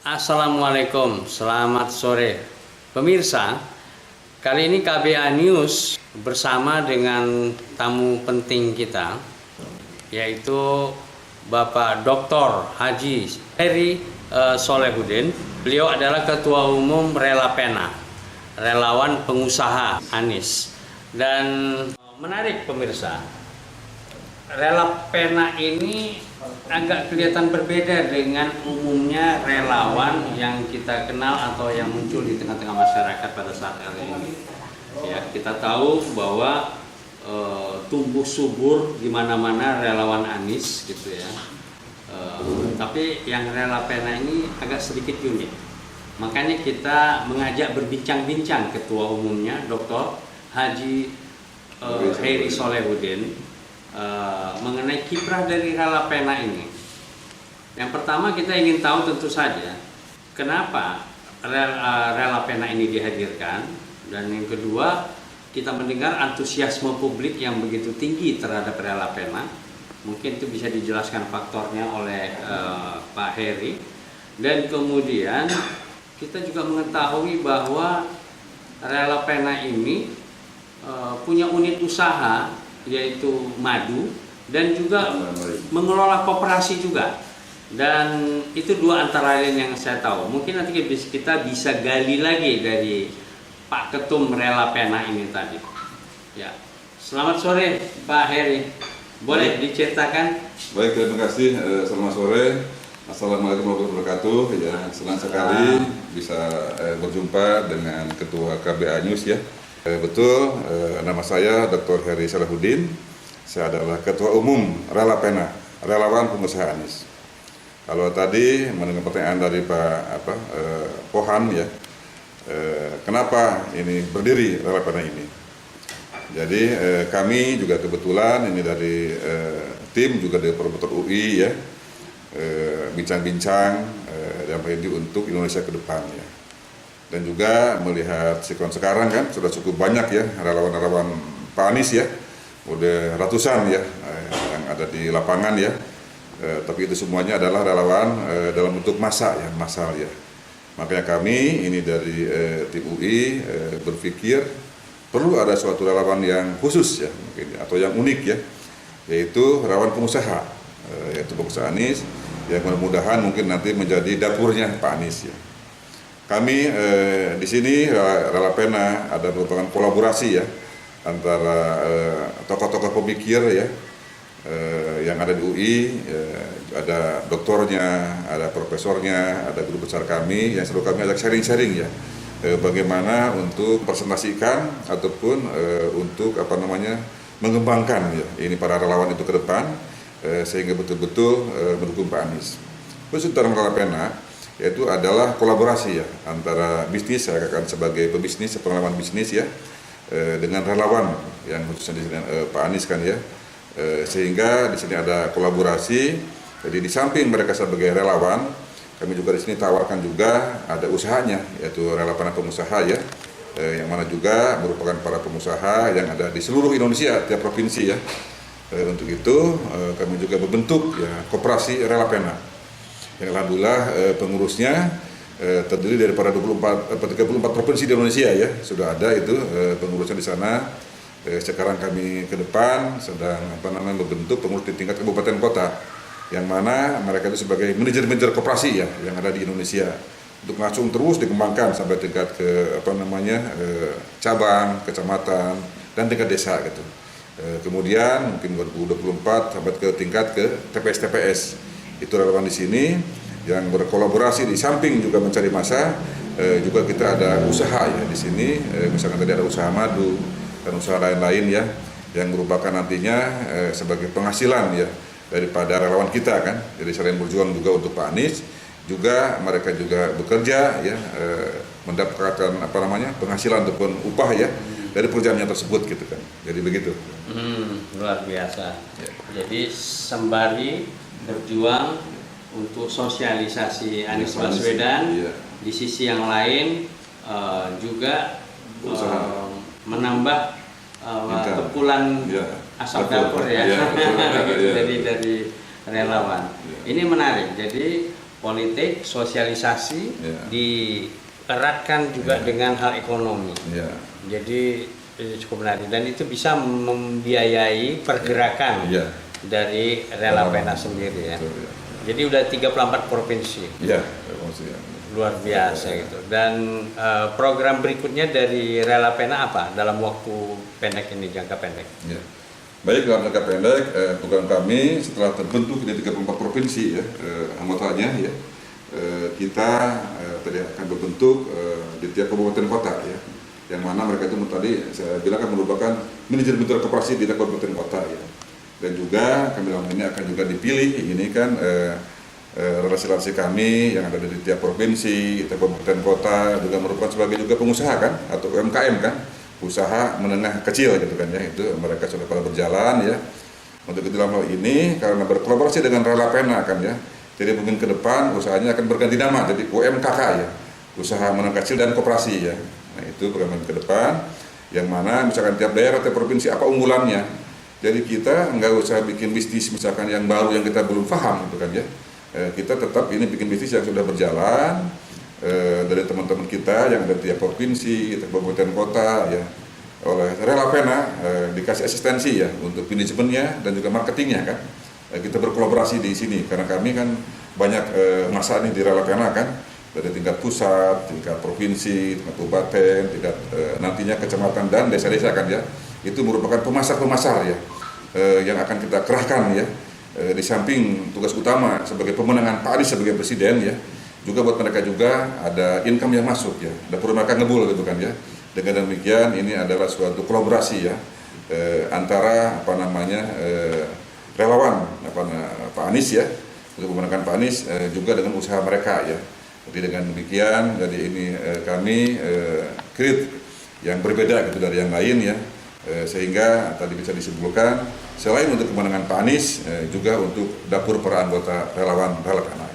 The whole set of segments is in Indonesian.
Assalamualaikum, selamat sore pemirsa. Kali ini KBA News bersama dengan tamu penting kita, yaitu Bapak Dr. Haji Heri Solehudin. Beliau adalah Ketua Umum Rela Pena, relawan pengusaha Anies. Dan menarik pemirsa, Rela Pena ini agak kelihatan berbeda dengan umumnya relawan yang kita kenal atau yang muncul di tengah-tengah masyarakat pada saat hari ini. Ya, kita tahu bahwa tumbuh subur di mana-mana relawan Anies gitu ya. Tapi yang Rela Pena ini agak sedikit unik. Makanya kita mengajak berbincang-bincang Ketua Umumnya Dr. Haji Heri Solehudin mengenai kiprah dari Rela Pena ini. Yang pertama kita ingin tahu tentu saja kenapa Rela Pena ini dihadirkan, dan yang kedua kita mendengar antusiasme publik yang begitu tinggi terhadap Rela Pena. Mungkin itu bisa dijelaskan faktornya oleh Pak Heri. Dan kemudian kita juga mengetahui bahwa Rela Pena ini punya unit usaha, yaitu madu, dan juga mengelola koperasi juga. Dan itu dua antara lain yang saya tahu. Mungkin nanti kita bisa gali lagi dari Pak Ketum Rela Pena ini tadi. Ya, selamat sore Pak Heri. Boleh diceritakan? Baik, terima kasih. Selamat sore. Assalamualaikum warahmatullahi wabarakatuh. Ya, senang sekali bisa berjumpa dengan Ketua KBA News ya. Betul, nama saya Dr. Heri Solehudin. Saya adalah Ketua Umum Rela Pena, relawan pengusaha Anies. Kalau tadi mendengar pertanyaan dari Pak Pohan ya, kenapa ini berdiri Rela Pena ini? Jadi kami juga kebetulan ini dari tim juga dari Promotor UI ya, bincang-bincang yang ini untuk Indonesia ke depan ya. Dan juga melihat sikon sekarang kan sudah cukup banyak ya relawan-relawan Pak Anies ya, udah ratusan ya yang ada di lapangan ya. Tapi itu semuanya adalah relawan dalam bentuk massa ya, massal ya. Makanya kami ini dari tim UI berpikir perlu ada suatu relawan yang khusus ya mungkin, atau yang unik ya, yaitu relawan pengusaha, yaitu pengusaha Anies yang mudah-mudahan mungkin nanti menjadi dapurnya Pak Anies ya. Kami di sini Rela Pena ada merupakan kolaborasi ya antara tokoh-tokoh pemikir ya yang ada di UI, ada doktornya, ada profesornya, ada guru besar kami yang selalu kami ajak sharing-sharing ya, bagaimana untuk presentasikan ataupun untuk mengembangkan ya ini para relawan itu ke depan sehingga betul-betul mendukung Pak Anies. Khusus dalam Rela Pena yaitu adalah kolaborasi ya antara bisnis, saya katakan sebagai pebisnis, pengalaman bisnis ya, dengan relawan yang khususnya di sini Pak Anies kan ya, sehingga di sini ada kolaborasi. Jadi di samping mereka sebagai relawan, kami juga di sini tawarkan juga ada usahanya, yaitu Rela Pena Pengusaha ya, yang mana juga merupakan para pengusaha yang ada di seluruh Indonesia, tiap provinsi ya. Untuk itu kami juga membentuk ya koperasi Rela Pena. Yang alhamdulillah pengurusnya terdiri dari 34 provinsi di Indonesia ya, sudah ada itu pengurusnya di sana. Sekarang kami ke depan sedang membentuk pengurus di tingkat kabupaten kota, yang mana mereka itu sebagai manajer koperasi ya yang ada di Indonesia, untuk langsung terus dikembangkan sampai tingkat ke cabang, kecamatan, dan tingkat desa gitu. Kemudian mungkin 2024 sampai ke tingkat ke TPS. Itu relawan di sini yang berkolaborasi, di samping juga mencari massa, juga kita ada usaha ya di sini, misalkan tadi ada usaha madu dan usaha lain-lain ya, yang merupakan nantinya sebagai penghasilan ya daripada relawan kita kan. Jadi selain berjuang juga untuk Pak Anies, juga mereka juga bekerja ya, mendapatkan penghasilan ataupun upah ya dari pekerjaannya tersebut gitu kan. Jadi begitu. Luar biasa. Ya. Jadi sembari berjuang untuk sosialisasi Anies Baswedan, iya. Di sisi yang lain juga menambah kepulan asal dapur ya, ya. dari relawan. Ya. Ini menarik. Jadi politik, sosialisasi, Ya. dieratkan juga dengan hal ekonomi. Ya. Jadi cukup menarik dan itu bisa membiayai pergerakan Iya. dari Rela Pena sendiri ya. Betul, ya. Jadi udah 34 provinsi. Iya, maksudnya. Luar biasa gitu. Dan program berikutnya dari Rela Pena apa dalam waktu pendek ini, jangka pendek? Ya. Baik, dalam jangka pendek, program kami setelah terbentuk di 34 provinsi ya, anggotanya ya, kita tadi akan berbentuk di tiap kabupaten kota ya, yang mana mereka itu tadi saya bilang kan merupakan manajer mitra koperasi di tiap kabupaten kota ya, dan juga kami dalam ini akan juga dipilih ini kan relasi-relasi kami yang ada di tiap provinsi, tiap kabupaten kota juga merupakan sebagai juga pengusaha kan atau UMKM kan, usaha menengah kecil gitu kan ya, itu mereka sudah pada berjalan ya. Untuk dalam hal ini karena berkolaborasi dengan Rela Pena kan ya, jadi mungkin ke depan usahanya akan berganti nama jadi UMKK ya, usaha menengah kecil dan koperasi ya. Nah itu program ke depan yang mana misalkan tiap daerah, tiap provinsi apa unggulannya. Jadi kita nggak usah bikin bisnis misalkan yang baru yang kita belum paham gitu kan ya. Kita tetap ini bikin bisnis yang sudah berjalan dari teman-teman kita yang ada di tiap provinsi, tiap kabupaten kota ya, oleh Rela Pena dikasih asistensi ya untuk manajemennya dan juga marketingnya kan. Kita berkolaborasi di sini karena kami kan banyak masa nih di Rela Pena kan, dari tingkat pusat, tingkat provinsi, tingkat kabupaten, tingkat nantinya kecamatan dan desa-desa kan ya. Itu merupakan pemasar-pemasar ya yang akan kita kerahkan ya. Di samping tugas utama sebagai pemenangan Pak Anies sebagai presiden ya, juga buat mereka juga ada income yang masuk ya, dapur mereka ngebul gitu kan ya. Dengan demikian ini adalah suatu kolaborasi ya antara relawan Pak Anies ya untuk memenangkan Pak Anies juga dengan usaha mereka ya. Jadi dengan demikian jadi ini kami create yang berbeda gitu dari yang lain ya. Sehingga tadi bisa disimpulkan selain untuk kemenangan Pak Anies juga untuk dapur para anggota relawan Rela Pena.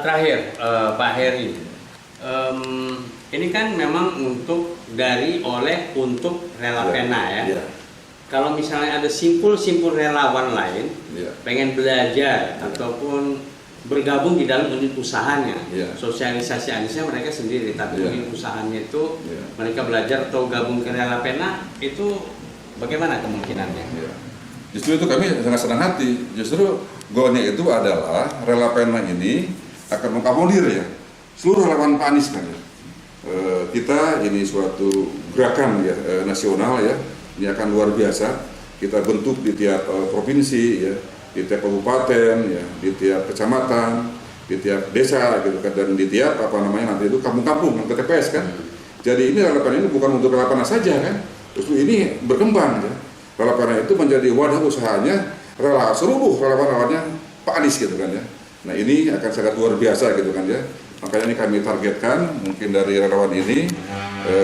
Terakhir Pak Heri, ini kan memang untuk untuk Rela Pena ya. Ya. Kalau misalnya ada simpul-simpul relawan lain Ya. pengen belajar ataupun bergabung di dalam unit usahanya, sosialisasi Aniesnya mereka sendiri, tapi unit usahanya itu mereka belajar atau gabung ke Rela Pena, itu bagaimana kemungkinannya? Justru itu kami sangat senang hati. Justru goalnya itu adalah Rela Pena ini akan mengakomodir ya seluruh relawan Pak Anies kan ya. Kita ini suatu gerakan ya nasional ya, ini akan luar biasa. Kita bentuk di tiap provinsi ya, di tiap kabupaten ya, di tiap kecamatan, di tiap desa gitu kan, dan di tiap nanti itu kampung-kampung yang TPS kan. Jadi ini Rela Pena ini bukan untuk Rela Pena saja kan, justru ini berkembang ya. Rela Pena itu menjadi wadah usahanya seluruh relawan-relawannya Pak Anies gitu kan ya. Nah ini akan sangat luar biasa gitu kan ya. Makanya ini kami targetkan mungkin dari relawan ini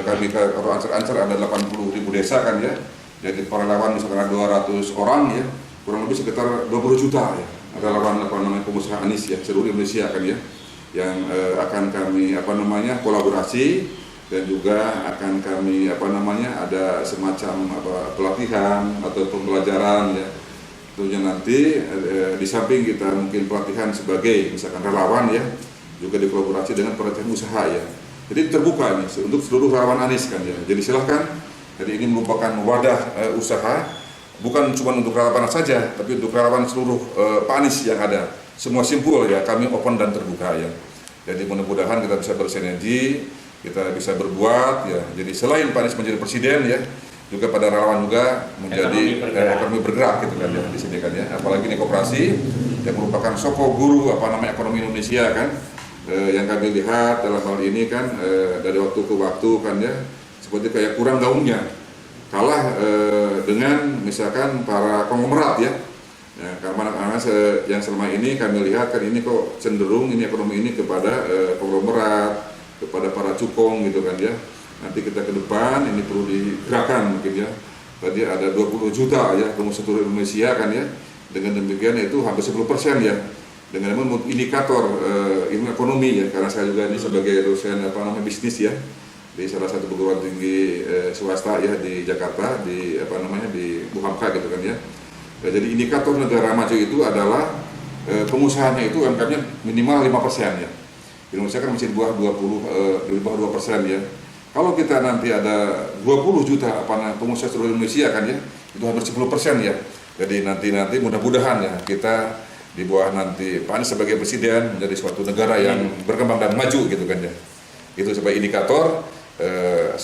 kami kalau ancar-ancar ada 80.000 desa kan ya. Jadi para relawan misalkan ada 200 orang ya, kurang lebih sekitar 20 juta ya. Ada relawan pengusaha Anies ya seluruh Indonesia kan ya, yang akan kami kolaborasi dan juga akan kami ada semacam pelatihan atau pembelajaran ya. Tentunya nanti di samping kita mungkin pelatihan sebagai misalkan relawan ya, juga dikolaborasi dengan pelatihan usaha ya. Jadi terbuka ini untuk seluruh relawan Anies kan ya. Jadi silahkan. Jadi ini merupakan wadah usaha, bukan cuma untuk relawan saja, tapi untuk relawan seluruh Pak Anies yang ada. Semua simpul ya, kami open dan terbuka ya. Jadi mudah-mudahan kita bisa bersinergi, kita bisa berbuat ya. Jadi selain Pak Anies menjadi presiden ya, juga pada relawan juga menjadi ekonomi bergerak gitu kan ya di sini kan ya. Apalagi ini koperasi yang merupakan soko guru ekonomi Indonesia kan. Yang kami lihat dalam hal ini kan dari waktu ke waktu kan ya, seperti kayak kurang gaungnya, kalah dengan misalkan para konglomerat ya. Karena yang selama ini kami lihat kan ini kok cenderung ini ekonomi ini kepada konglomerat, kepada para cukong gitu kan ya. Nanti kita ke depan ini perlu digerakkan mungkin ya. Tadi ada 20 juta ya pengusaha seluruh Indonesia kan ya. Dengan demikian itu hampir 10% ya. Dengan indikator ilmu ekonomi ya, karena saya juga ini sebagai dosen bisnis ya di salah satu perguruan tinggi swasta ya di Jakarta di di Buhamka gitu kan ya. Jadi indikator negara maju itu adalah pengusahanya itu UMKM-nya minimal 5% ya. Indonesia kan masih di bawah 2% ya. Kalau kita nanti ada 20 juta pengusaha seluruh Indonesia kan ya, itu hampir 10% ya. Jadi nanti mudah-mudahan ya kita di bawah nanti Pak Anies sebagai presiden menjadi suatu negara yang berkembang dan maju gitu kan ya. Itu sebagai indikator 10%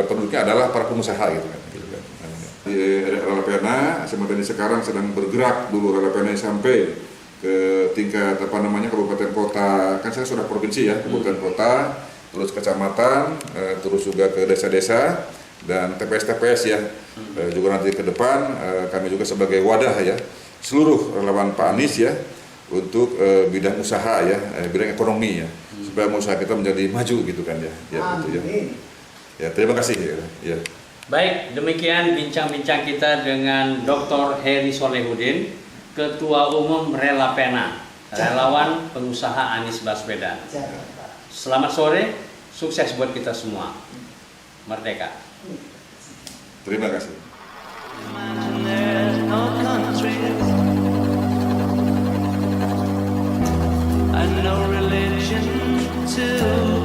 penduduknya adalah para pengusaha gitu kan. Di Ralapena, SMA sekarang sedang bergerak dulu Ralapena sampai ke tingkat kabupaten kota, kan saya sudah provinsi ya, kabupaten kota, terus kecamatan, terus juga ke desa-desa dan TPS-TPS ya. Juga nanti ke depan kami juga sebagai wadah ya seluruh relawan Pak Anies ya untuk bidang usaha ya, bidang ekonomi ya, supaya usaha kita menjadi maju gitu kan ya. Ya, gitu ya. Ya, terima kasih ya. Baik, demikian bincang-bincang kita dengan Dr. Heri Solehudin, Ketua Umum Ralapena, relawan pengusaha Anies Baswedan. Selamat sore, sukses buat kita semua. Merdeka. Terima kasih. There's no countries and no religion too.